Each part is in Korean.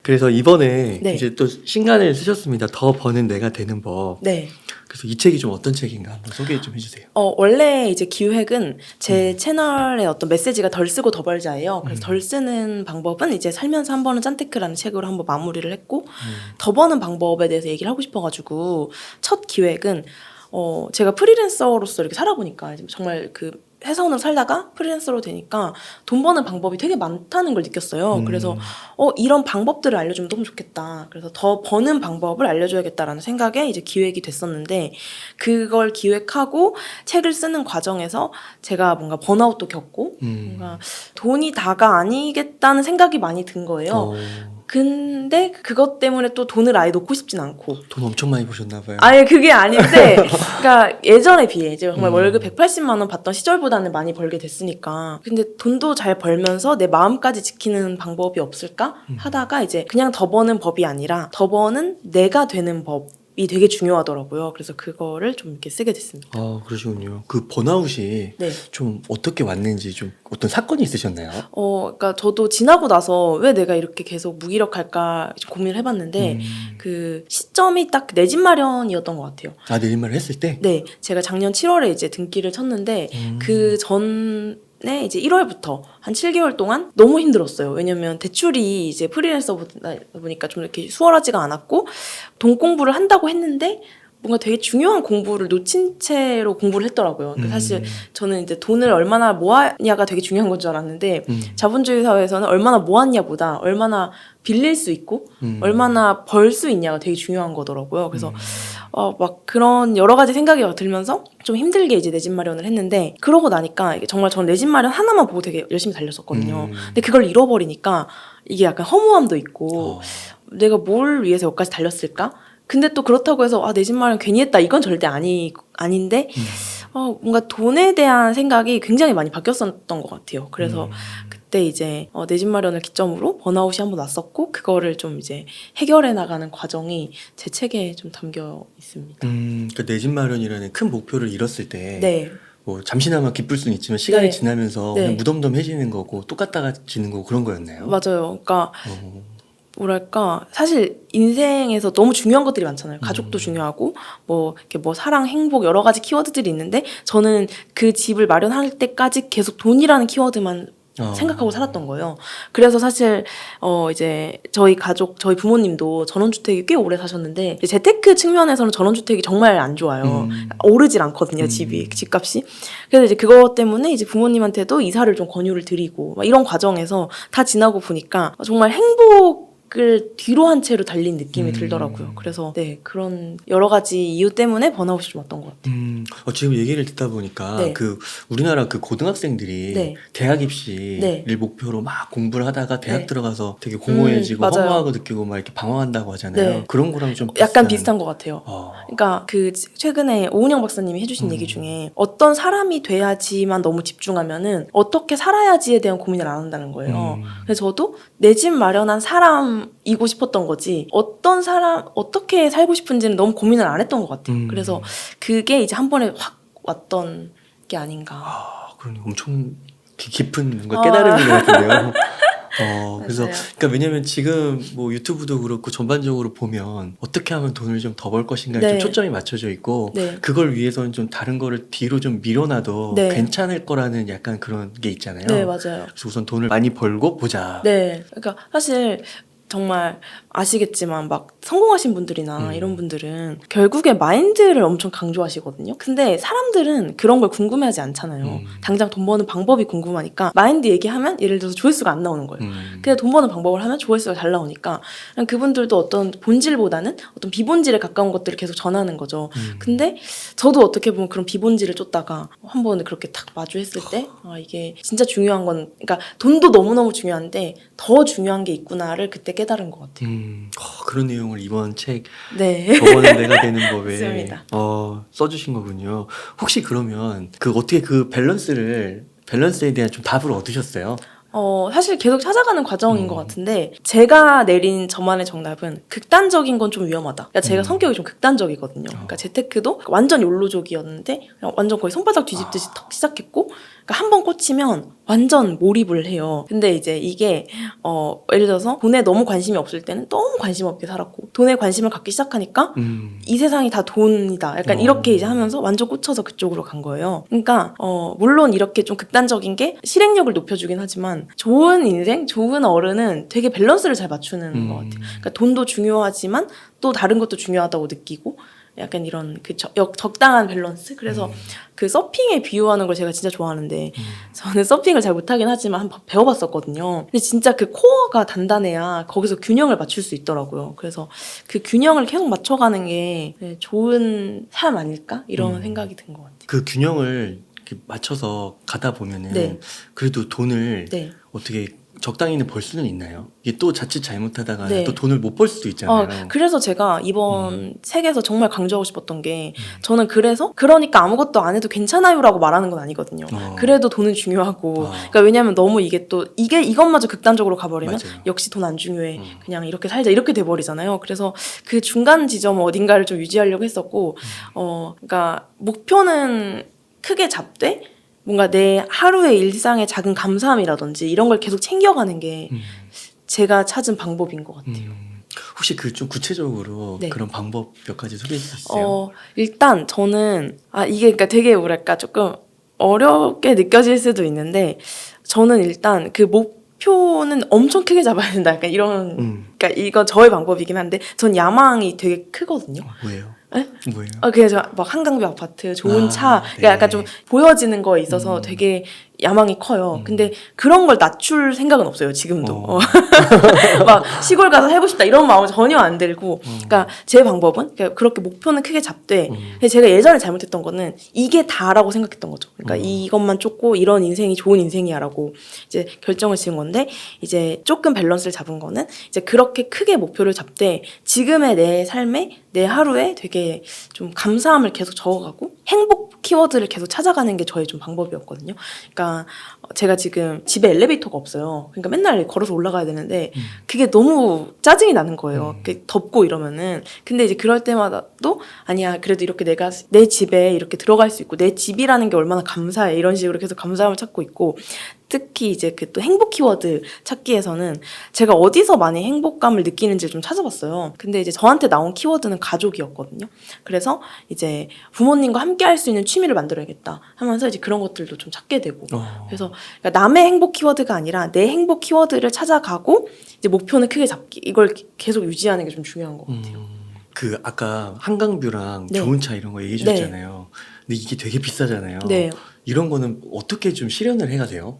그래서 이번에 네. 이제 또 신간을 쓰셨습니다. 더 버는 내가 되는 법. 네. 그래서 이 책이 좀 어떤 책인가 한번 소개 좀 해주세요. 원래 이제 기획은 제 채널의 어떤 메시지가 덜 쓰고 더 벌자예요. 그래서 덜 쓰는 방법은 이제 살면서 한 번은 짠테크라는 책으로 한번 마무리를 했고, 더 버는 방법에 대해서 얘기를 하고 싶어가지고, 첫 기획은, 제가 프리랜서로서 이렇게 살아보니까 정말 그 회사원으로 살다가 프리랜서로 되니까 돈 버는 방법이 되게 많다는 걸 느꼈어요. 그래서 이런 방법들을 알려주면 너무 좋겠다. 그래서 더 버는 방법을 알려줘야겠다라는 생각에 이제 기획이 됐었는데, 그걸 기획하고 책을 쓰는 과정에서 제가 뭔가 번아웃도 겪고 뭔가 돈이 다가 아니겠다는 생각이 많이 든 거예요. 근데 그것 때문에 또 돈을 아예 놓고 싶진 않고. 돈 엄청 많이 버셨나 봐요. 아예 그게 아닌데, 그러니까 예전에 비해 이제 정말 월급 180만 원 받던 시절보다는 많이 벌게 됐으니까. 근데 돈도 잘 벌면서 내 마음까지 지키는 방법이 없을까 하다가 이제 그냥 더 버는 법이 아니라 더 버는 내가 되는 법이 되게 중요하더라고요. 그래서 그거를 좀 이렇게 쓰게 됐습니다. 아, 그러시군요. 그 번아웃이 네. 좀 어떻게 왔는지 좀 어떤 사건이 있으셨나요? 그러니까 저도 지나고 나서 왜 내가 이렇게 계속 무기력할까 고민을 해봤는데, 그 시점이 딱 내 집 마련이었던 것 같아요. 아, 내일말을 했을 때? 네, 제가 작년 7월에 이제 등기를 쳤는데 그 전에 이제 1월부터 한 7개월 동안 너무 힘들었어요. 왜냐면 대출이 이제 프리랜서 보니까 좀 이렇게 수월하지가 않았고, 돈 공부를 한다고 했는데 뭔가 되게 중요한 공부를 놓친 채로 공부를 했더라고요. 그러니까 사실 저는 이제 돈을 얼마나 모았냐가 되게 중요한 건 줄 알았는데, 자본주의 사회에서는 얼마나 모았냐보다 얼마나 빌릴 수 있고 얼마나 벌 수 있냐가 되게 중요한 거더라고요. 그래서 막 그런 여러 가지 생각이 들면서 좀 힘들게 이제 내 집 마련을 했는데, 그러고 나니까 이게 정말 전 내 집 마련 하나만 보고 되게 열심히 달렸었거든요. 근데 그걸 잃어버리니까 이게 약간 허무함도 있고, 내가 뭘 위해서 여기까지 달렸을까? 근데 또 그렇다고 해서 내 집 마련 괜히 했다, 이건 절대 아닌데 뭔가 돈에 대한 생각이 굉장히 많이 바뀌었었던 것 같아요. 그래서 그때 이제 내 집 마련을 기점으로 번아웃이 한번 왔었고, 그거를 좀 이제 해결해 나가는 과정이 제 책에 좀 담겨 있습니다. 그러니까 내 집 마련이라는 큰 목표를 이뤘을 때 네. 뭐 잠시나마 기쁠 수는 있지만 시간이 네. 지나면서 네. 그냥 무덤덤해지는 거고 똑같아지는 거고 그런 거였나요? 맞아요. 그러니까 뭐랄까, 사실 인생에서 너무 중요한 것들이 많잖아요. 가족도 중요하고 이렇게 사랑, 행복 여러 가지 키워드들이 있는데, 저는 그 집을 마련할 때까지 계속 돈이라는 키워드만 생각하고 살았던 거예요. 그래서 사실 이제 저희 부모님도 전원주택이 꽤 오래 사셨는데, 이제 재테크 측면에서는 전원주택이 정말 안 좋아요. 오르질 않거든요, 집값이. 그래서 이제 그것 때문에 이제 부모님한테도 이사를 좀 권유를 드리고 막 이런 과정에서 다 지나고 보니까 정말 행복을 뒤로 한 채로 달린 느낌이 들더라고요. 그래서 네, 그런 여러 가지 이유 때문에 번아웃이 좀 왔던 것 같아요. 지금 얘기를 듣다 보니까 네. 그 우리나라 그 고등학생들이 네. 대학 입시를 네. 목표로 막 공부를 하다가 대학 네. 들어가서 되게 공허해지고 맞아요. 허무하고 느끼고 막 이렇게 방황한다고 하잖아요. 네. 그런 거랑 좀 약간 비슷한 것 같아요. 어. 그러니까 그 최근에 오은영 박사님이 해주신 얘기 중에, 어떤 사람이 돼야지만 너무 집중하면은 어떻게 살아야지에 대한 고민을 안 한다는 거예요. 그래서 저도 내 집 마련한 사람이고 싶었던 거지, 어떻게 살고 싶은지는 너무 고민을 안 했던 것 같아요. 그래서 그게 이제 한 번에 확 왔던 게 아닌가. 그러니 엄청 깊은 뭔가 깨달음인 것 같은데요. 그래서 맞아요. 그러니까 왜냐면 지금 뭐 유튜브도 그렇고 전반적으로 보면 어떻게 하면 돈을 좀 더 벌 것인가에 네. 좀 초점이 맞춰져 있고, 네. 그걸 위해서는 좀 다른 거를 뒤로 좀 밀어놔도 네. 괜찮을 거라는 약간 그런 게 있잖아요. 네, 맞아요. 그래서 우선 돈을 많이 벌고 보자. 네, 그러니까 사실 정말 아시겠지만 막 성공하신 분들이나 이런 분들은 결국에 마인드를 엄청 강조하시거든요. 근데 사람들은 그런 걸 궁금해하지 않잖아요. 당장 돈 버는 방법이 궁금하니까 마인드 얘기하면 예를 들어서 조회수가 안 나오는 거예요. 근데 돈 버는 방법을 하면 조회수가 잘 나오니까 그냥 그분들도 어떤 본질보다는 어떤 비본질에 가까운 것들을 계속 전하는 거죠. 근데 저도 어떻게 보면 그런 비본질을 쫓다가 한번 그렇게 딱 마주했을 때 이게 진짜 중요한 건, 그러니까 돈도 너무너무 중요한데 더 중요한 게 있구나를 그때 깨달은 것 같아요. 그런 내용을 이번 책 네. 저번에 내가 되는 법에 맞습니다. 써주신 거군요. 혹시 그러면 어떻게 그 밸런스에 대한 좀 답을 얻으셨어요? 사실 계속 찾아가는 과정인 것 같은데, 제가 내린 저만의 정답은 극단적인 건 좀 위험하다. 그러니까 제가 성격이 좀 극단적이거든요. 그러니까 재테크도 완전 욜로족이었는데 그냥 완전 거의 손바닥 뒤집듯이 턱 시작했고, 그러니까 한 번 꽂히면 완전 몰입을 해요. 근데 이제 이게 예를 들어서 돈에 너무 관심이 없을 때는 너무 관심 없게 살았고 돈에 관심을 갖기 시작하니까 이 세상이 다 돈이다. 약간 이렇게 이제 하면서 완전 꽂혀서 그쪽으로 간 거예요. 그러니까 물론 이렇게 좀 극단적인 게 실행력을 높여주긴 하지만 좋은 인생, 좋은 어른은 되게 밸런스를 잘 맞추는 것 같아요. 그러니까 돈도 중요하지만 또 다른 것도 중요하다고 느끼고 약간 이런 그 적당한 밸런스? 그래서 그 서핑에 비유하는 걸 제가 진짜 좋아하는데 저는 서핑을 잘 못하긴 하지만 한번 배워봤었거든요. 근데 진짜 그 코어가 단단해야 거기서 균형을 맞출 수 있더라고요. 그래서 그 균형을 계속 맞춰가는 게 좋은 삶 아닐까? 이런 생각이 든 것 같아요. 그 균형을 이렇게 맞춰서 가다 보면은 네. 그래도 돈을 네. 어떻게 적당히는 벌 수는 있나요? 이게 또 자칫 잘못하다가 네. 또 돈을 못 벌 수도 있잖아요. 그래서 제가 이번 책에서 정말 강조하고 싶었던 게 저는 그래서 그러니까 아무것도 안 해도 괜찮아요라고 말하는 건 아니거든요. 그래도 돈은 중요하고 그러니까 왜냐면 너무 이게 또 이것마저 극단적으로 가버리면 맞아요. 역시 돈 안 중요해. 그냥 이렇게 살자 이렇게 돼버리잖아요. 그래서 그 중간 지점 어딘가를 좀 유지하려고 했었고 그러니까 목표는 크게 잡되 뭔가 내 하루의 일상의 작은 감사함이라든지 이런 걸 계속 챙겨가는 게 제가 찾은 방법인 것 같아요. 혹시 그 좀 구체적으로 네. 그런 방법 몇 가지 소개해 주실 수 있어요? 일단 저는 이게 그러니까 되게 뭐랄까 조금 어렵게 느껴질 수도 있는데 저는 일단 그 목표는 엄청 크게 잡아야 된다. 약간 이런 그러니까 이건 저의 방법이긴 한데 전 야망이 되게 크거든요. 뭐예요? 에? 뭐예요? 그래서 막 한강뷰 아파트, 좋은 차, 네. 그러니까 약간 좀 보여지는 거에 있어서 되게 야망이 커요. 근데 그런 걸 낮출 생각은 없어요, 지금도. 막 시골 가서 살고 싶다 이런 마음은 전혀 안 들고. 그러니까 제 방법은 그러니까 그렇게 목표는 크게 잡되 근데 제가 예전에 잘못했던 거는 이게 다라고 생각했던 거죠. 그러니까 이것만 쫓고 이런 인생이 좋은 인생이야라고 이제 결정을 지은 건데 이제 조금 밸런스를 잡은 거는 이제 그렇게 크게 목표를 잡되 지금의 내 삶에 내 하루에 되게 좀 감사함을 계속 적어가고 행복 키워드를 계속 찾아가는 게 저의 좀 방법이었거든요. 그러니까 제가 지금 집에 엘리베이터가 없어요. 그러니까 맨날 걸어서 올라가야 되는데 그게 너무 짜증이 나는 거예요. 덥고 이러면은. 근데 이제 그럴 때마다도 아니야 그래도 이렇게 내가 내 집에 이렇게 들어갈 수 있고 내 집이라는 게 얼마나 감사해 이런 식으로 계속 감사함을 찾고 있고 특히 이제 그 또 행복 키워드 찾기에서는 제가 어디서 많이 행복감을 느끼는지를 좀 찾아봤어요. 근데 이제 저한테 나온 키워드는 가족이었거든요. 그래서 이제 부모님과 함께 할 수 있는 취미를 만들어야겠다 하면서 이제 그런 것들도 좀 찾게 되고 그래서 그러니까 남의 행복 키워드가 아니라 내 행복 키워드를 찾아가고 이제 목표는 크게 잡기 이걸 계속 유지하는 게 좀 중요한 것 같아요. 그 아까 한강뷰랑 네. 좋은 차 이런 거 얘기해 주셨잖아요. 근데 이게 되게 비싸잖아요. 네. 이런 거는 어떻게 좀 실현을 해야 돼요?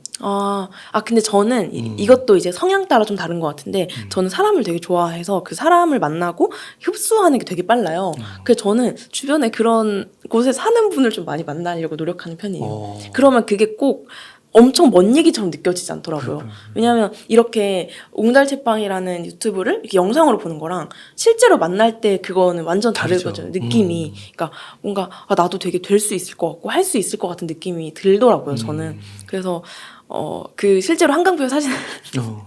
근데 저는 이것도 이제 성향 따라 좀 다른 것 같은데 저는 사람을 되게 좋아해서 그 사람을 만나고 흡수하는 게 되게 빨라요. 그래서 저는 주변에 그런 곳에 사는 분을 좀 많이 만나려고 노력하는 편이에요. 그러면 그게 꼭 엄청 먼 얘기처럼 느껴지지 않더라고요. 왜냐하면 이렇게 옹달채빵이라는 유튜브를 이렇게 영상으로 보는 거랑 실제로 만날 때 그거는 완전 다르거든요. 느낌이. 그러니까 뭔가 나도 되게 될 수 있을 것 같고 할 수 있을 것 같은 느낌이 들더라고요. 저는. 그래서 그 실제로 한강뷰 사시는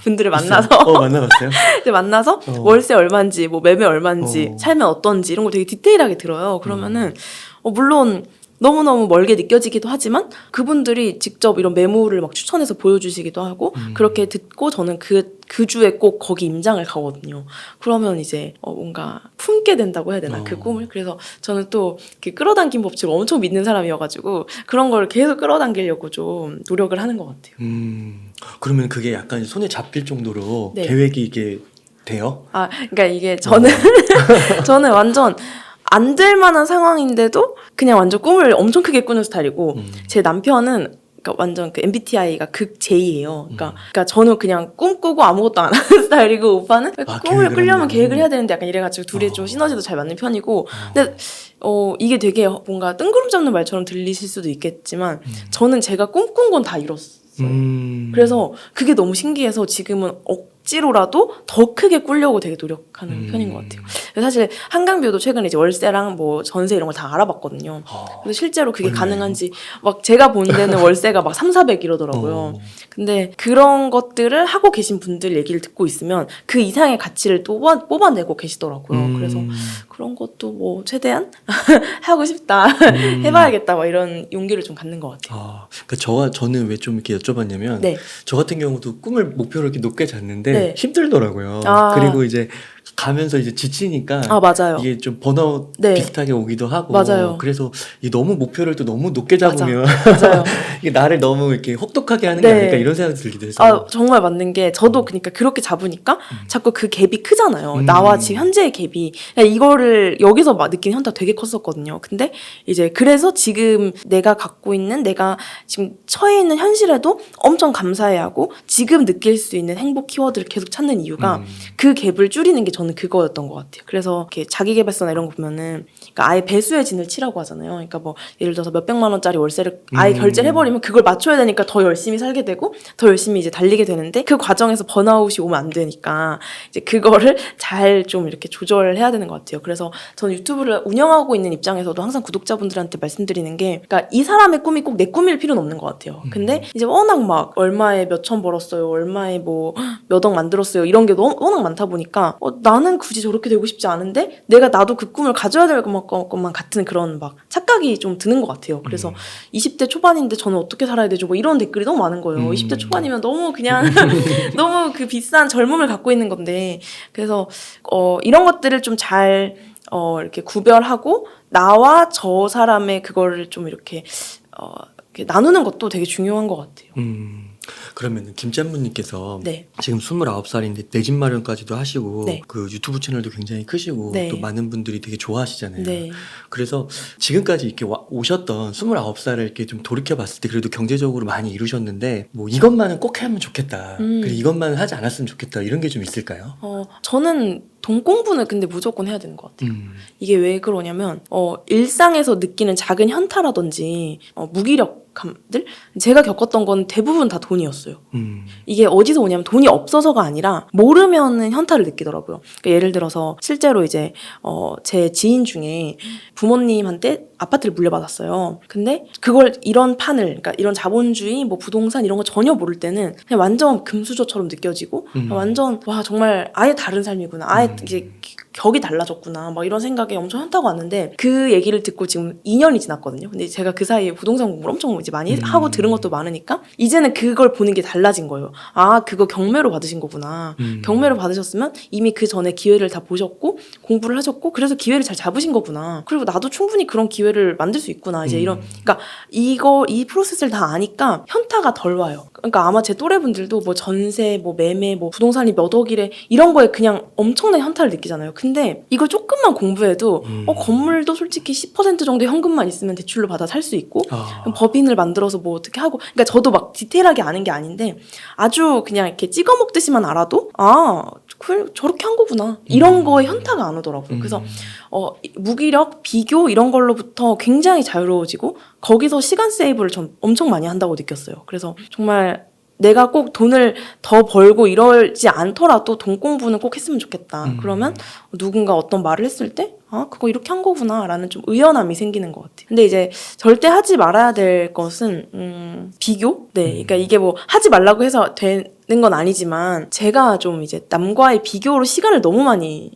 분들을 만나서 만나봤어요? 이제 만나서 월세 얼마인지 뭐 매매 얼마인지 살면 어떤지 이런 걸 되게 디테일하게 들어요. 그러면은 물론 너무너무 멀게 느껴지기도 하지만 그분들이 직접 이런 매물을 막 추천해서 보여주시기도 하고 그렇게 듣고 저는 그 주에 꼭 거기 임장을 가거든요. 그러면 이제 뭔가 품게 된다고 해야 되나 그 꿈을. 그래서 저는 또 끌어당긴 법칙을 엄청 믿는 사람이어가지고 그런 걸 계속 끌어당기려고 좀 노력을 하는 것 같아요. 그러면 그게 약간 손에 잡힐 정도로 네. 계획이 이게 돼요? 그러니까 이게 저는 완전 안 될 만한 상황인데도 그냥 완전 꿈을 엄청 크게 꾸는 스타일이고 제 남편은 그러니까 완전 그 MBTI가 극 J예요. 그러니까 저는 그냥 꿈꾸고 아무것도 안 하는 스타일이고 오빠는 꿈을 꾸려면 계획을 해야 되는데 약간 이래가지고 둘이 좀 시너지도 잘 맞는 편이고 근데 이게 되게 뭔가 뜬구름 잡는 말처럼 들리실 수도 있겠지만 저는 제가 꿈꾼 건 다 이뤘어요. 그래서 그게 너무 신기해서 지금은 억지로라도 더 크게 꾸려고 되게 노력하는 편인 것 같아요. 그래서 사실 한강뷰도 최근에 이제 월세랑 뭐 전세 이런 걸 다 알아봤거든요. 그래서 실제로 그게 얼마예요? 가능한지 막 제가 본 데는 월세가 막 300, 400 이러더라고요. 근데 그런 것들을 하고 계신 분들 얘기를 듣고 있으면 그 이상의 가치를 또 뽑아내고 계시더라고요. 그래서 그런 것도 뭐 최대한 하고 싶다, 해봐야겠다, 막 이런 용기를 좀 갖는 것 같아요. 그러니까 저는 왜 좀 이렇게 여쭤봤냐면 네. 저 같은 경우도 꿈을 목표를 이렇게 높게 잤는데 네. 힘들더라고요. 아. 그리고 이제 가면서 이제 지치니까 맞아요. 이게 좀 번아웃 네. 비슷하게 오기도 하고 맞아요. 그래서 이 너무 목표를 또 너무 높게 잡으면 맞아요. 이게 나를 너무 이렇게 혹독하게 하는 네. 게 아닐까 이런 생각이 들기도 해서 정말 맞는 게 저도 그러니까 그렇게 잡으니까 자꾸 그 갭이 크잖아요. 나와 지금 현재의 갭이. 이거를 여기서 막 느낀 현타가 되게 컸었거든요. 근데 이제 그래서 지금 내가 갖고 있는 내가 지금 처해 있는 현실에도 엄청 감사해하고 지금 느낄 수 있는 행복 키워드를 계속 찾는 이유가 그 갭을 줄이는 게 저는 그거였던 것 같아요. 그래서 이렇게 자기계발서나 이런 거 보면은 그러니까 아예 배수의 진을 치라고 하잖아요. 그러니까 뭐 예를 들어서 몇백만 원짜리 월세를 아예 결제를 해버리면 그걸 맞춰야 되니까 더 열심히 살게 되고 더 열심히 이제 달리게 되는데 그 과정에서 번아웃이 오면 안 되니까 이제 그거를 잘 좀 이렇게 조절을 해야 되는 것 같아요. 그래서 저는 유튜브를 운영하고 있는 입장에서도 항상 구독자분들한테 말씀드리는 게 그러니까 이 사람의 꿈이 꼭 내 꿈일 필요는 없는 것 같아요. 근데 이제 워낙 막 얼마에 몇천 벌었어요. 얼마에 뭐 몇 억 만들었어요. 이런 게 워낙 많다 보니까 나는 굳이 저렇게 되고 싶지 않은데 나도 그 꿈을 가져야 될 것만 같은 그런 막 착각이 좀 드는 것 같아요. 그래서 20대 초반인데 저는 어떻게 살아야 되죠? 뭐 이런 댓글이 너무 많은 거예요. 20대 초반이면 너무 그냥 너무 그 비싼 젊음을 갖고 있는 건데 그래서 이런 것들을 좀 잘 이렇게 구별하고 나와 저 사람의 그거를 좀 이렇게 나누는 것도 되게 중요한 것 같아요. 그러면 김짠무님께서 네. 지금 29인데 내 집 마련까지도 하시고 네. 그 유튜브 채널도 굉장히 크시고 네. 또 많은 분들이 되게 좋아하시잖아요. 네. 그래서 지금까지 이렇게 오셨던 29살을 이렇게 좀 돌이켜 봤을 때 그래도 경제적으로 많이 이루셨는데 뭐 이것만은 꼭 하면 좋겠다. 그리고 이것만은 하지 않았으면 좋겠다. 이런 게 좀 있을까요? 저는 돈 공부는 근데 무조건 해야 되는 것 같아요. 이게 왜 그러냐면 일상에서 느끼는 작은 현타라든지 무기력감들 제가 겪었던 건 대부분 다 돈이었어요. 이게 어디서 오냐면 돈이 없어서가 아니라 모르면은 현타를 느끼더라고요. 그러니까 예를 들어서 실제로 이제 제 지인 중에 부모님한테 아파트를 물려받았어요. 근데 그걸 이런 판을 그러니까 이런 자본주의 뭐 부동산 이런 거 전혀 모를 때는 그냥 완전 금수저처럼 느껴지고 완전 와 정말 아예 다른 삶이구나. 아예 이제 격이 달라졌구나. 막 이런 생각에 엄청 현타가 왔는데 그 얘기를 듣고 지금 2년이 지났거든요. 근데 제가 그 사이에 부동산 공부를 엄청 이제 많이 하고 들은 것도 많으니까 이제는 그걸 보는 게 달라진 거예요. 그거 경매로 받으신 거구나. 경매로 받으셨으면 이미 그 전에 기회를 다 보셨고 공부를 하셨고 그래서 기회를 잘 잡으신 거구나. 그리고 나도 충분히 그런 기회를 만들 수 있구나. 이제 그러니까 이 프로세스를 다 아니까 현타가 덜 와요. 그러니까 아마 제 또래분들도 뭐 전세, 뭐 매매, 뭐 부동산이 몇 억이래 이런 거에 그냥 엄청난 현타를 느끼잖아요. 근데 이걸 조금만 공부해도 건물도 솔직히 10% 정도 현금만 있으면 대출로 받아 살 수 있고 법인을 만들어서 뭐 어떻게 하고 그러니까 저도 막 디테일하게 아는 게 아닌데 아주 그냥 이렇게 찍어 먹듯이만 알아도 저렇게 한 거구나 이런 거에 현타가 안 오더라고요. 그래서 무기력, 비교 이런 걸로부터 굉장히 자유로워지고 거기서 시간 세이브를 전 엄청 많이 한다고 느꼈어요. 그래서 정말 내가 꼭 돈을 더 벌고 이러지 않더라도 돈 공부는 꼭 했으면 좋겠다. 그러면 누군가 어떤 말을 했을 때 그거 이렇게 한 거구나 라는 좀 의연함이 생기는 것 같아요. 근데 이제 절대 하지 말아야 될 것은 비교? 네, 그러니까 이게 뭐 하지 말라고 해서 되는 건 아니지만 제가 좀 이제 남과의 비교로 시간을 너무 많이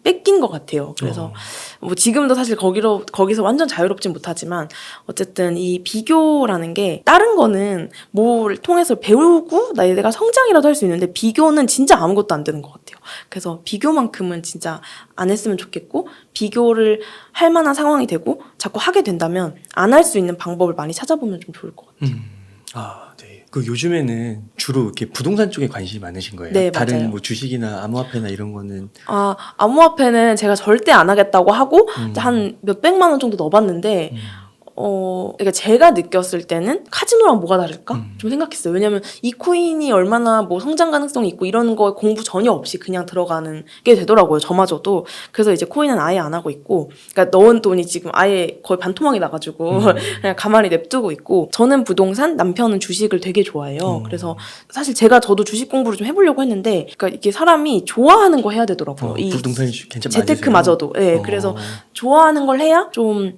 뺏긴 것 같아요. 그래서 뭐 지금도 사실 거기서 완전 자유롭진 못하지만 어쨌든 이 비교라는 게 다른 거는 뭘 통해서 배우고 내가 성장이라도 할 수 있는데 비교는 진짜 아무것도 안 되는 것 같아요. 그래서 비교만큼은 진짜 안 했으면 좋겠고 비교를 할 만한 상황이 되고 자꾸 하게 된다면 안 할 수 있는 방법을 많이 찾아보면 좀 좋을 것 같아요. 네. 그 요즘에는 주로 이렇게 부동산 쪽에 관심이 많으신 거예요? 네, 다른 맞아요. 뭐 주식이나 암호화폐나 이런 거는 암호화폐는 제가 절대 안 하겠다고 하고 한 몇백만 원 정도 넣어봤는데 그러니까 제가 느꼈을 때는 카지노랑 뭐가 다를까? 좀 생각했어요. 왜냐면 이 코인이 얼마나 뭐 성장 가능성이 있고 이런 거 공부 전혀 없이 그냥 들어가는 게 되더라고요. 저마저도. 그래서 이제 코인은 아예 안 하고 있고, 그러니까 넣은 돈이 지금 아예 거의 반토막이 나가지고 그냥 가만히 냅두고 있고, 저는 부동산, 남편은 주식을 되게 좋아해요. 그래서 사실 저도 주식 공부를 좀 해보려고 했는데, 그러니까 이게 사람이 좋아하는 거 해야 되더라고요. 이 부동산이 괜찮 재테크마저도. 네, 그래서 좋아하는 걸 해야 좀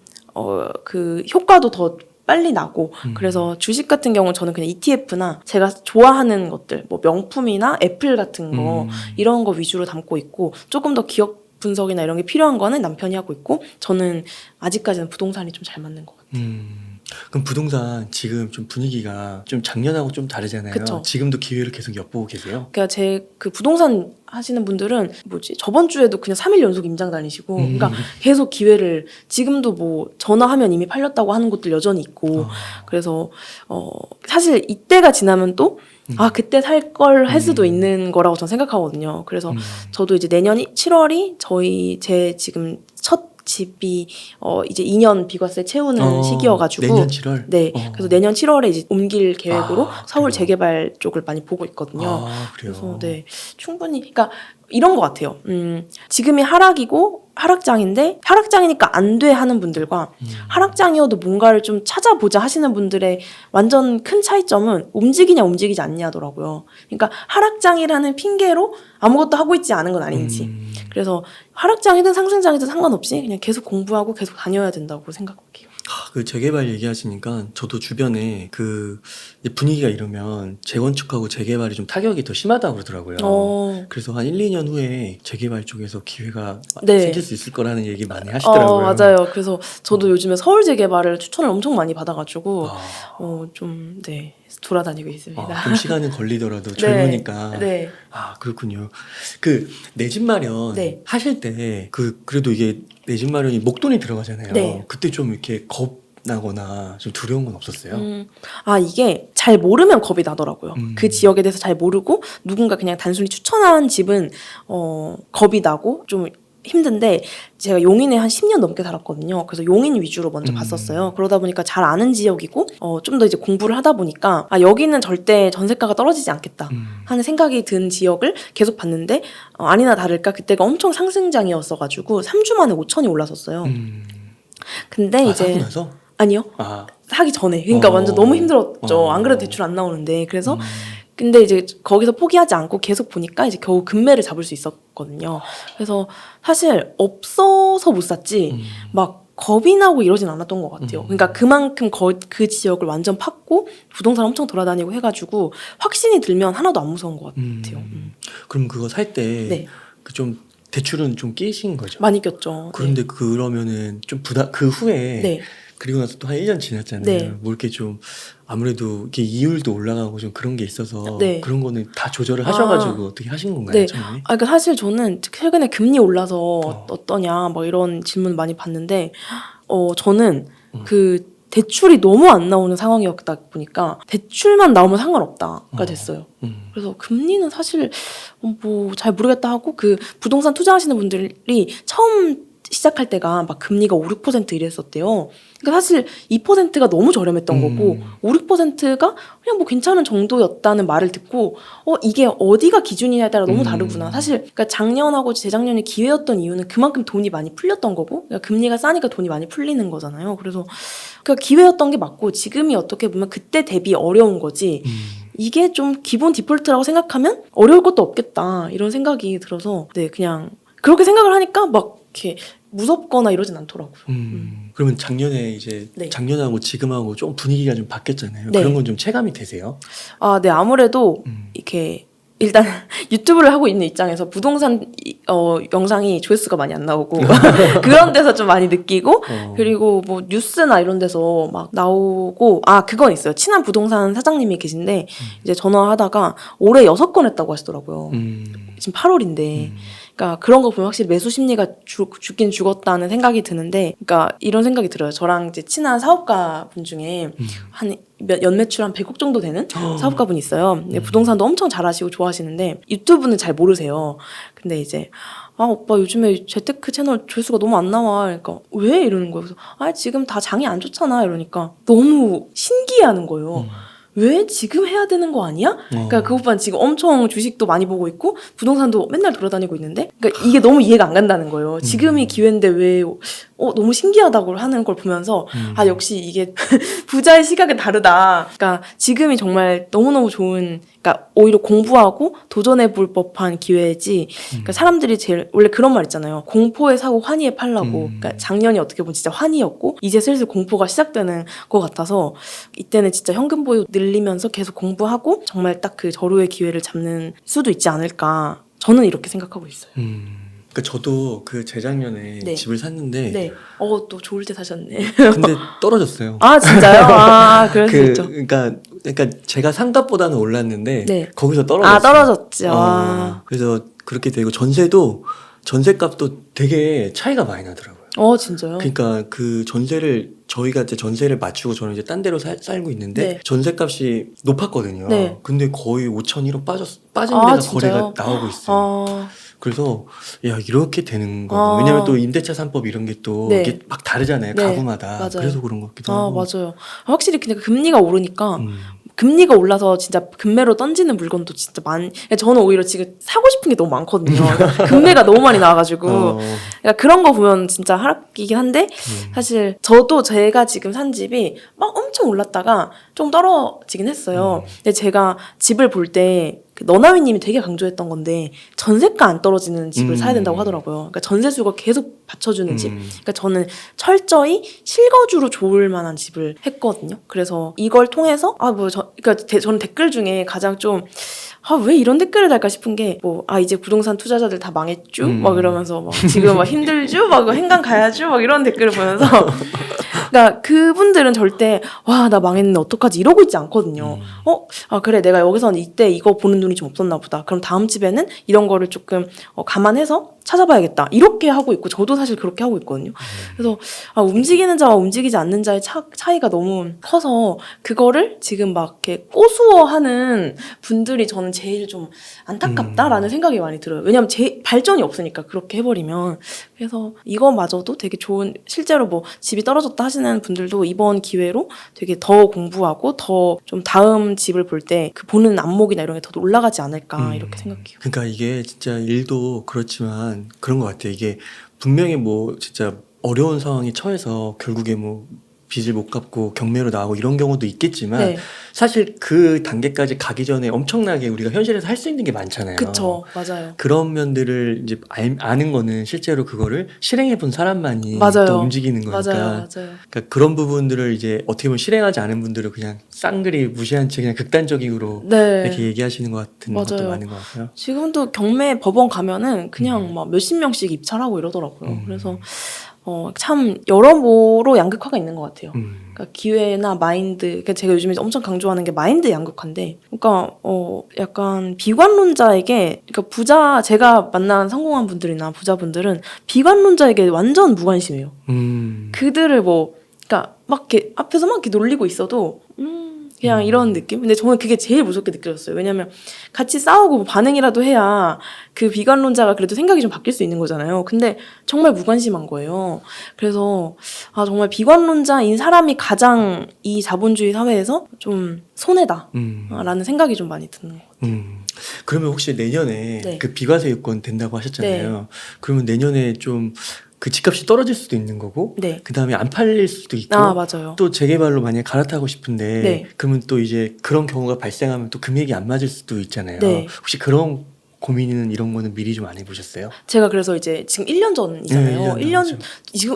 그 효과도 더 빨리 나고. 그래서 주식 같은 경우는 저는 그냥 ETF나 제가 좋아하는 것들, 뭐 명품이나 애플 같은 거 이런 거 위주로 담고 있고, 조금 더 기업 분석이나 이런 게 필요한 거는 남편이 하고 있고, 저는 아직까지는 부동산이 좀 잘 맞는 것 같아요. 그럼 부동산 지금 좀 분위기가 좀 작년하고 좀 다르잖아요. 그쵸. 지금도 기회를 계속 엿보고 계세요? 그러니까 제 그 부동산 하시는 분들은 저번 주에도 그냥 3일 연속 임장 다니시고, 그러니까 계속 기회를, 지금도 뭐 전화하면 이미 팔렸다고 하는 곳들 여전히 있고, 그래서 사실 이때가 지나면 또 그때 살 걸 할 수도 있는 거라고 저는 생각하거든요. 그래서 저도 이제 내년 7월이 제 지금 첫 집이 이제 2년 비과세 채우는 시기여가지고, 내년 7월? 네, 그래서 내년 7월에 이제 옮길 계획으로 서울 그래요? 재개발 쪽을 많이 보고 있거든요. 그래요? 그래서 네, 충분히, 그러니까 이런 것 같아요. 지금이 하락장인데 하락장이니까 안 돼 하는 분들과 하락장이어도 뭔가를 좀 찾아보자 하시는 분들의 완전 큰 차이점은 움직이냐 움직이지 않냐더라고요. 그러니까 하락장이라는 핑계로 아무것도 하고 있지 않은 건 아닌지. 그래서 하락장이든 상승장이든 상관없이 그냥 계속 공부하고 계속 다녀야 된다고 생각해요. 그 재개발 얘기하시니까 저도 주변에 그 분위기가 이러면 재건축하고 재개발이 좀 타격이 더 심하다고 그러더라고요. 그래서 한 1, 2년 후에 재개발 쪽에서 기회가 네. 생길 수 있을 거라는 얘기 많이 하시더라고요. 맞아요. 그래서 저도 요즘에 서울 재개발을 추천을 엄청 많이 받아가지고 좀 네, 돌아다니고 있습니다. 좀 시간은 걸리더라도 젊으니까. 네. 그렇군요. 그 내 집 마련 네. 하실 때 그래도 이게 내 집 마련이 목돈이 들어가잖아요. 네. 그때 좀 이렇게 겁나거나 좀 두려운 건 없었어요? 이게 잘 모르면 겁이 나더라고요. 그 지역에 대해서 잘 모르고 누군가 그냥 단순히 추천한 집은 겁이 나고 좀 힘든데, 제가 용인에 한 10년 넘게 살았거든요. 그래서 용인 위주로 먼저 봤었어요. 그러다 보니까 잘 아는 지역이고 좀 더 이제 공부를 하다 보니까 여기는 절대 전세가가 떨어지지 않겠다 하는 생각이 든 지역을 계속 봤는데, 아니나 다를까 그때가 엄청 상승장이었어가지고 3주 만에 5천이 올랐었어요. 근데 이제 사고 나서? 아니요. 사기 전에. 그러니까 완전 너무 힘들었죠. 안 그래도 대출 안 나오는데. 그래서 근데 이제 거기서 포기하지 않고 계속 보니까 이제 겨우 금매를 잡을 수 있었거든요. 그래서 사실 없어서 못 샀지 막 겁이 나고 이러진 않았던 것 같아요. 그러니까 그만큼 그 지역을 완전 팠고 부동산 엄청 돌아다니고 해가지고 확신이 들면 하나도 안 무서운 것 같아요. 그럼 그거 살 때 네. 그 좀 대출은 좀 끼신 거죠? 많이 꼈죠. 그런데 그러면은 좀 그 후에 네. 그리고 나서 또 한 1년 지났잖아요. 네. 뭐 이렇게 좀 아무래도 이렇게 이율도 올라가고 좀 그런 게 있어서 네. 그런 거는 다 조절을 하셔가지고 어떻게 하신 건가요? 네. 처음에? 그러니까 사실 저는 최근에 금리 올라서 어떠냐 막 이런 질문 많이 받는데, 저는 그 대출이 너무 안 나오는 상황이었다 보니까 대출만 나오면 상관없다가 됐어요. 그래서 금리는 사실 뭐 잘 모르겠다 하고, 그 부동산 투자하시는 분들이 처음 시작할 때가 막 금리가 5, 6% 이랬었대요. 그러니까 사실 2%가 너무 저렴했던 거고 5, 6%가 그냥 뭐 괜찮은 정도였다는 말을 듣고 이게 어디가 기준이냐에 따라 너무 다르구나. 사실 그러니까 작년하고 재작년이 기회였던 이유는 그만큼 돈이 많이 풀렸던 거고, 그러니까 금리가 싸니까 돈이 많이 풀리는 거잖아요. 그래서 그러니까 기회였던 게 맞고, 지금이 어떻게 보면 그때 대비 어려운 거지. 이게 좀 기본 디폴트라고 생각하면 어려울 것도 없겠다 이런 생각이 들어서, 네, 그냥 그렇게 생각을 하니까 막 이렇게 무섭거나 이러진 않더라고요. 그러면 작년에 이제 네. 작년하고 지금하고 좀 분위기가 좀 바뀌었잖아요. 네. 그런 건 좀 체감이 되세요? 네, 아무래도 이렇게 일단 유튜브를 하고 있는 입장에서 부동산 영상이 조회수가 많이 안 나오고 그런 데서 좀 많이 느끼고, 그리고 뭐 뉴스나 이런 데서 막 나오고, 그건 있어요. 친한 부동산 사장님이 계신데 이제 전화하다가 올해 6건 했다고 하시더라고요. 지금 8월인데. 그러니까 그런 거 보면 확실히 매수 심리가 죽긴 죽었다는 생각이 드는데, 그러니까 이런 생각이 들어요. 저랑 이제 친한 사업가 분 중에 한 연매출 한 100억 정도 되는 사업가분이 있어요. 근데 부동산도 엄청 잘하시고 좋아하시는데 유튜브는 잘 모르세요. 근데 이제 오빠 요즘에 재테크 채널 조회수가 너무 안 나와. 그러니까 왜? 이러는 거예요. 그래서 지금 다 장이 안 좋잖아. 이러니까 너무 신기해하는 거예요. 왜 지금 해야 되는 거 아니야? 그러니까 그 오빠는 지금 엄청 주식도 많이 보고 있고 부동산도 맨날 돌아다니고 있는데 그러니까 이게 너무 이해가 안 간다는 거예요. 지금이 기회인데 왜 너무 신기하다고 하는 걸 보면서 역시 이게 부자의 시각은 다르다. 그러니까 지금이 정말 너무너무 좋은 그러니까 오히려 공부하고 도전해 볼 법한 기회지. 그러니까 사람들이 제일 원래 그런 말 있잖아요. 공포에 사고 환희에 팔라고. 그러니까 작년이 어떻게 보면 진짜 환희였고 이제 슬슬 공포가 시작되는 것 같아서 이때는 진짜 현금 보유 늘리면서 계속 공부하고 정말 딱 그 절호의 기회를 잡는 수도 있지 않을까. 저는 이렇게 생각하고 있어요. 그러니까 저도 그 재작년에 네. 집을 샀는데 네. 또 좋을 때 사셨네. 근데 떨어졌어요. 진짜요? 그럴 수 있죠. 그러니까 제가 산 값보다는 올랐는데 네. 거기서 떨어졌어요. 떨어졌죠. 그래서 그렇게 되고 전세값도 되게 차이가 많이 나더라고요. 진짜요? 그러니까 그 전세를 저희가 이제 전세를 맞추고 저는 이제 딴 데로 살고 있는데 네. 전세값이 높았거든요. 네. 근데 거의 5천 1억 빠진 데가 진짜요? 거래가 나오고 있어요. 그래서 이렇게 되는 거. 왜냐면 또 임대차 3법 이런 게 또 네. 이게 막 다르잖아요. 네. 가구마다. 맞아요. 그래서 그런 것 같기도 하고. 맞아요. 확실히 근데 금리가 오르니까 음. 금리가 올라서 진짜 금매로 던지는 물건도 진짜 저는 오히려 지금 사고 싶은 게 너무 많거든요. 그러니까 금매가 너무 많이 나와가지고 그러니까 그런 거 보면 진짜 하락이긴 한데 사실 저도 제가 지금 산 집이 막 엄청 올랐다가 좀 떨어지긴 했어요. 근데 제가 집을 볼 때 너나위님이 되게 강조했던 건데 전세가 안 떨어지는 집을 사야 된다고 하더라고요. 그러니까 전세수가 계속 받쳐주는 집. 그러니까 저는 철저히 실거주로 좋을 만한 집을 했거든요. 그래서 이걸 통해서 그러니까 저는 댓글 중에 가장 좀 왜 이런 댓글을 달까 싶은 게 이제 부동산 투자자들 다 망했죠? 막 이러면서 지금 막 힘들죠? 막 행강 가야죠? 막 이런 댓글을 보면서 그러니까 그분들은 절대 나 망했는데 어떡하지 이러고 있지 않거든요. 그래 내가 여기서는 이때 이거 보는 눈이 좀 없었나 보다. 그럼 다음 집에는 이런 거를 조금 감안해서 찾아봐야겠다. 이렇게 하고 있고 저도 사실 그렇게 하고 있거든요. 그래서 움직이는 자와 움직이지 않는 자의 차이가 너무 커서 그거를 지금 막 이렇게 꼬수어하는 분들이 저는 제일 좀 안타깝다라는 생각이 많이 들어요. 왜냐하면 발전이 없으니까 그렇게 해버리면. 그래서 이거마저도 되게 좋은 실제로 집이 떨어졌다 하시는 분들도 이번 기회로 되게 더 공부하고 더 좀 다음 집을 볼 때 그 보는 안목이나 이런 게 더 올라가지 않을까 이렇게 생각해요. 그러니까 이게 진짜 일도 그렇지만 그런 것 같아요. 이게 분명히 진짜 어려운 상황에 처해서 결국에 빚을 못 갚고 경매로 나오고 이런 경우도 있겠지만 네. 사실 그 단계까지 가기 전에 엄청나게 우리가 현실에서 할 수 있는 게 많잖아요. 그쵸, 맞아요. 그런 면들을 이제 아는 거는 실제로 그거를 실행해 본 사람만이 맞아요. 또 움직이는 거니까. 맞아요. 그러니까 그런 부분들을 이제 어떻게 보면 실행하지 않은 분들은 그냥 쌍그리 무시한 채 그냥 극단적으로 네. 이렇게 얘기하시는 것 같은 맞아요. 것도 많은 것 같아요. 지금도 경매 법원 가면은 그냥 막 몇십 명씩 입찰하고 이러더라고요. 그래서 참 여러모로 양극화가 있는 것 같아요. 그러니까 기회나 마인드, 그러니까 제가 요즘에 엄청 강조하는 게 마인드 양극화인데, 그러니까 약간 비관론자에게, 그러니까 제가 만난 성공한 분들이나 부자분들은 비관론자에게 완전 무관심해요. 그들을 그러니까 막 이렇게 앞에서 막 이렇게 놀리고 있어도 그냥 이런 느낌? 근데 저는 그게 제일 무섭게 느껴졌어요. 왜냐면 같이 싸우고 반응이라도 해야 그 비관론자가 그래도 생각이 좀 바뀔 수 있는 거잖아요. 근데 정말 무관심한 거예요. 그래서 정말 비관론자인 사람이 가장 이 자본주의 사회에서 좀 손해다라는 생각이 좀 많이 드는 것 같아요. 그러면 혹시 내년에 네. 그 비과세 요건 된다고 하셨잖아요. 그러면 내년에 좀 그 집값이 떨어질 수도 있는 거고, 네. 그 다음에 안 팔릴 수도 있고, 맞아요. 또 재개발로 만약에 갈아타고 싶은데, 네. 그러면 또 이제 그런 경우가 발생하면 또 금액이 안 맞을 수도 있잖아요. 네. 혹시 그런 고민은 이런 거는 미리 좀 안 해보셨어요? 제가 그래서 이제 지금 1년 전이잖아요. 네, 1년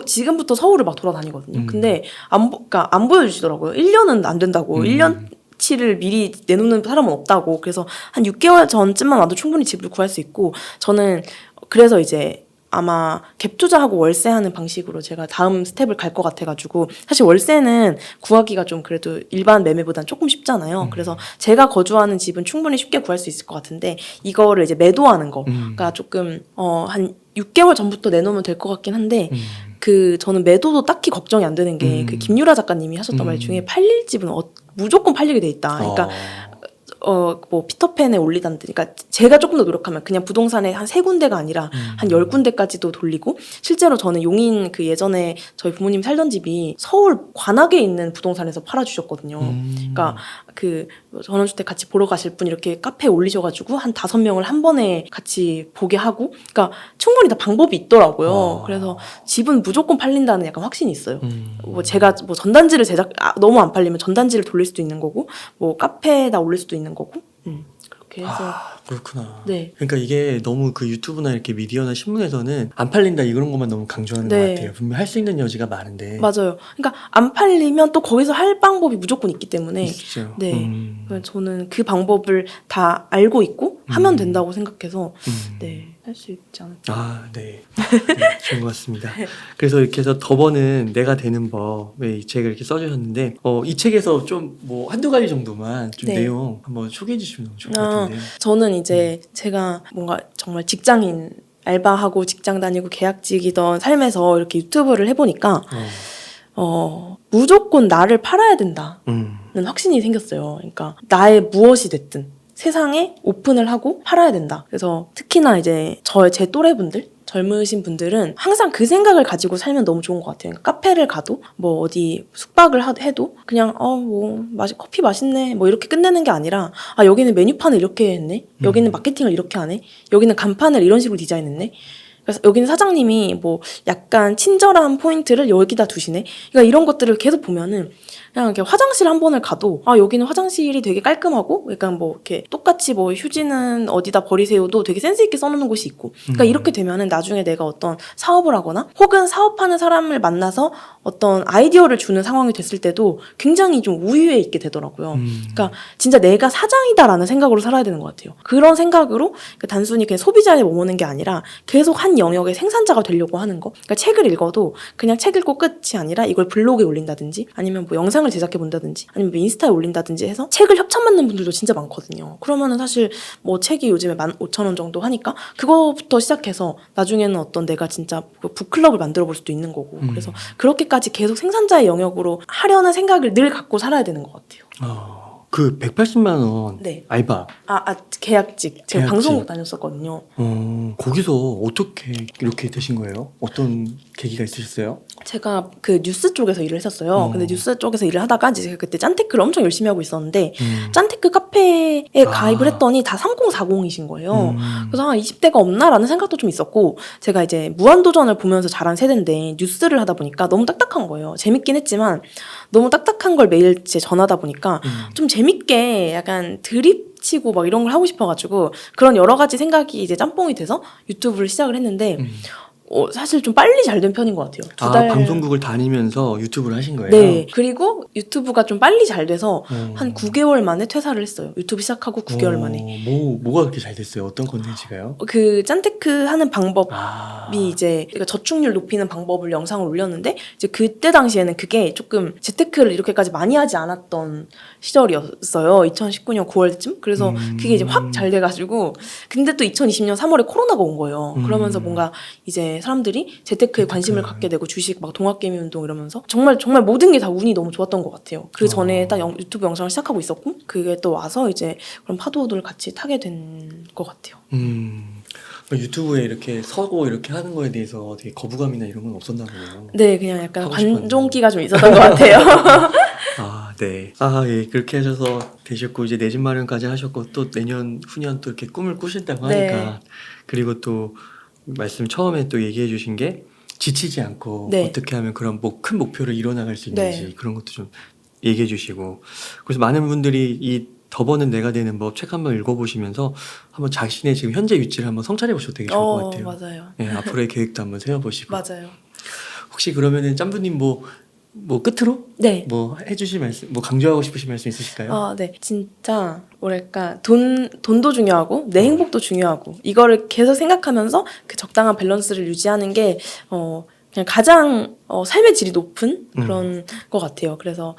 지금부터 서울을 막 돌아다니거든요. 근데 그러니까 안 보여주시더라고요. 1년은 안 된다고. 1년치를 미리 내놓는 사람은 없다고. 그래서 한 6개월 전쯤만 와도 충분히 집을 구할 수 있고, 저는 그래서 이제 아마 갭 투자하고 월세하는 방식으로 제가 다음 스텝을 갈 것 같아가지고, 사실 월세는 구하기가 좀 그래도 일반 매매보단 조금 쉽잖아요. 그래서 제가 거주하는 집은 충분히 쉽게 구할 수 있을 것 같은데, 이거를 이제 매도하는 거가 조금 한 6개월 전부터 내놓으면 될 것 같긴 한데, 저는 매도도 딱히 걱정이 안 되는 게 그 김유라 작가님이 하셨던 말 중에 팔릴 집은 무조건 팔리게 돼 있다. 그러니까 뭐 피터팬에 올리단지, 그러니까 제가 조금 더 노력하면 그냥 부동산에 한 3군데가 아니라 한 10군데까지도 돌리고, 실제로 저는 용인 그 예전에 저희 부모님 살던 집이 서울 관악에 있는 부동산에서 팔아주셨거든요. 그러니까 그 전원주택 같이 보러 가실 분 이렇게 카페에 올리셔가지고 한 5명을 한 번에 같이 보게 하고, 그러니까 충분히 다 방법이 있더라고요. 그래서 집은 무조건 팔린다는 약간 확신이 있어요. 뭐 제가 뭐 전단지를 너무 안 팔리면 전단지를 돌릴 수도 있는 거고, 뭐 카페에다 올릴 수도 있는 거고, 그렇게 해서. 그렇구나. 네. 그러니까 이게 너무 그 유튜브나 이렇게 미디어나 신문에서는 안 팔린다 이런 것만 너무 강조하는 네. 것 같아요. 분명 할 수 있는 여지가 많은데. 맞아요. 그러니까 안 팔리면 또 거기서 할 방법이 무조건 있기 때문에. 있죠. 네. 저는 그 방법을 다 알고 있고 하면 된다고 생각해서 네, 할 수 있지 않을까. 네. 네, 좋은 것 같습니다. 그래서 이렇게 해서 더버는 내가 되는 법의 이 책을 이렇게 써주셨는데, 이 책에서 좀 뭐 한두 가지 정도만 좀 네. 내용 한번 소개해 주시면 너무 좋을 것 같은데요. 저는 이제 제가 뭔가 정말 직장인 알바하고 직장 다니고 계약직이던 삶에서 이렇게 유튜브를 해보니까 무조건 나를 팔아야 된다는 확신이 생겼어요. 그러니까 나의 무엇이 됐든 세상에 오픈을 하고 팔아야 된다. 그래서 특히나 이제 제 또래분들, 젊으신 분들은 항상 그 생각을 가지고 살면 너무 좋은 것 같아요. 그러니까 카페를 가도 뭐 어디 숙박을 해도 그냥 뭐 커피 맛있네 뭐 이렇게 끝내는 게 아니라, 여기는 메뉴판을 이렇게 했네, 여기는 마케팅을 이렇게 하네, 여기는 간판을 이런 식으로 디자인했네, 그래서 여기는 사장님이 뭐 약간 친절한 포인트를 여기다 두시네. 그러니까 이런 것들을 계속 보면은 그냥 이렇게 화장실 한 번을 가도 여기는 화장실이 되게 깔끔하고, 약간 뭐 이렇게 똑같이 뭐 휴지는 어디다 버리세요도 되게 센스 있게 써놓는 곳이 있고, 그러니까 이렇게 되면은 나중에 내가 어떤 사업을 하거나 혹은 사업하는 사람을 만나서 어떤 아이디어를 주는 상황이 됐을 때도 굉장히 좀 우위에 있게 되더라고요. 그러니까 진짜 내가 사장이다라는 생각으로 살아야 되는 것 같아요. 그런 생각으로 그러니까 단순히 그냥 소비자에 머무는 게 아니라 계속 한 영역의 생산자가 되려고 하는 거. 그러니까 책을 읽어도 그냥 책 읽고 끝이 아니라 이걸 블로그에 올린다든지 아니면 뭐 영상을 제작해 본다든지 아니면 뭐 인스타에 올린다든지 해서 책을 협찬 받는 분들도 진짜 많거든요. 그러면은 사실 뭐 책이 요즘에 15,000원 정도 하니까 그거부터 시작해서 나중에는 어떤 내가 진짜 북클럽을 만들어 볼 수도 있는 거고, 그래서 그렇게까지 계속 생산자의 영역으로 하려는 생각을 늘 갖고 살아야 되는 것 같아요. 그 180만 원 네. 알바. 계약직. 제가 계약직. 방송국 다녔었거든요. 거기서 어떻게 이렇게 되신 거예요? 어떤 계기가 있으셨어요? 제가 그 뉴스 쪽에서 일을 했었어요. 근데 뉴스 쪽에서 일을 하다가 이제 제가 그때 짠테크를 엄청 열심히 하고 있었는데 짠테크 카페에 가입을 했더니 다 3040이신 거예요. 그래서 20대가 없나라는 생각도 좀 있었고, 제가 이제 무한도전을 보면서 자란 세대인데 뉴스를 하다 보니까 너무 딱딱한 거예요. 재밌긴 했지만 너무 딱딱한 걸 매일 제 전하다 보니까 좀 재밌게 약간 드립 치고 막 이런 걸 하고 싶어가지고 그런 여러 가지 생각이 이제 짬뽕이 돼서 유튜브를 시작을 했는데 사실 좀 빨리 잘 된 편인 것 같아요. 2달. 방송국을 다니면서 유튜브를 하신 거예요? 네. 그리고 유튜브가 좀 빨리 잘 돼서 한 9개월 만에 퇴사를 했어요. 유튜브 시작하고 9개월 만에. 뭐가 그렇게 잘 됐어요? 어떤 콘텐츠가요? 그 짠테크 하는 방법이 이제 그러니까 저축률 높이는 방법을 영상을 올렸는데, 이제 그때 당시에는 그게 조금 재테크를 이렇게까지 많이 하지 않았던 시절이었어요. 2019년 9월쯤. 그래서 그게 이제 확 잘 돼가지고, 근데 또 2020년 3월에 코로나가 온 거예요. 그러면서 뭔가 이제 사람들이 재테크에 관심을 갖게 되고 주식 막 동학개미 운동 이러면서 정말 모든 게 다 운이 너무 좋았던 것 같아요. 그 전에 딱 유튜브 영상을 시작하고 있었고, 그게 또 와서 이제 그런 파도를 같이 타게 된 것 같아요. 유튜브에 이렇게 서고 이렇게 하는 거에 대해서 되게 거부감이나 이런 건 없었나 보네요. 네, 그냥 약간 하고 싶었는데. 관종기가 좀 있었던 것 같아요. 네. 예, 그렇게 하셔서 되셨고, 이제 내 집 마련까지 하셨고, 또 내년, 후년 또 이렇게 꿈을 꾸신다고 하니까. 네. 그리고 또, 말씀 처음에 또 얘기해 주신 게, 지치지 않고, 네. 어떻게 하면 그런 큰 목표를 이뤄나갈 수 있는지, 네. 그런 것도 좀 얘기해 주시고. 그래서 많은 분들이 이 더버는 내가 되는 법 책 한번 읽어보시면서, 한번 자신의 지금 현재 위치를 한번 성찰해 보셔도 되게 좋을 것 같아요. 맞아요. 네, 앞으로의 계획도 한번 세워보시고. 맞아요. 혹시 그러면은 짬부님 뭐 끝으로 네. 뭐 해주실 말씀, 뭐 강조하고 싶으신 말씀 있으실까요? 네. 진짜 뭐랄까, 돈도 중요하고 내 행복도 중요하고, 이거를 계속 생각하면서 그 적당한 밸런스를 유지하는 게 그냥 가장 삶의 질이 높은 그런 것 같아요. 그래서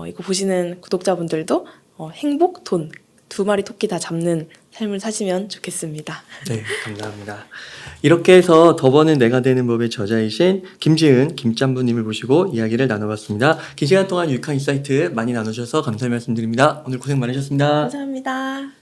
이거 보시는 구독자분들도 행복, 돈 두 마리 토끼 다 잡는 삶을 사시면 좋겠습니다. 네, 감사합니다. 이렇게 해서 더 버는 내가 되는 법의 저자이신 김지은, 김짬부님을 모시고 이야기를 나눠봤습니다. 긴 시간 동안 유익한 인사이트 많이 나누셔서 감사의 말씀드립니다. 오늘 고생 많으셨습니다. 감사합니다.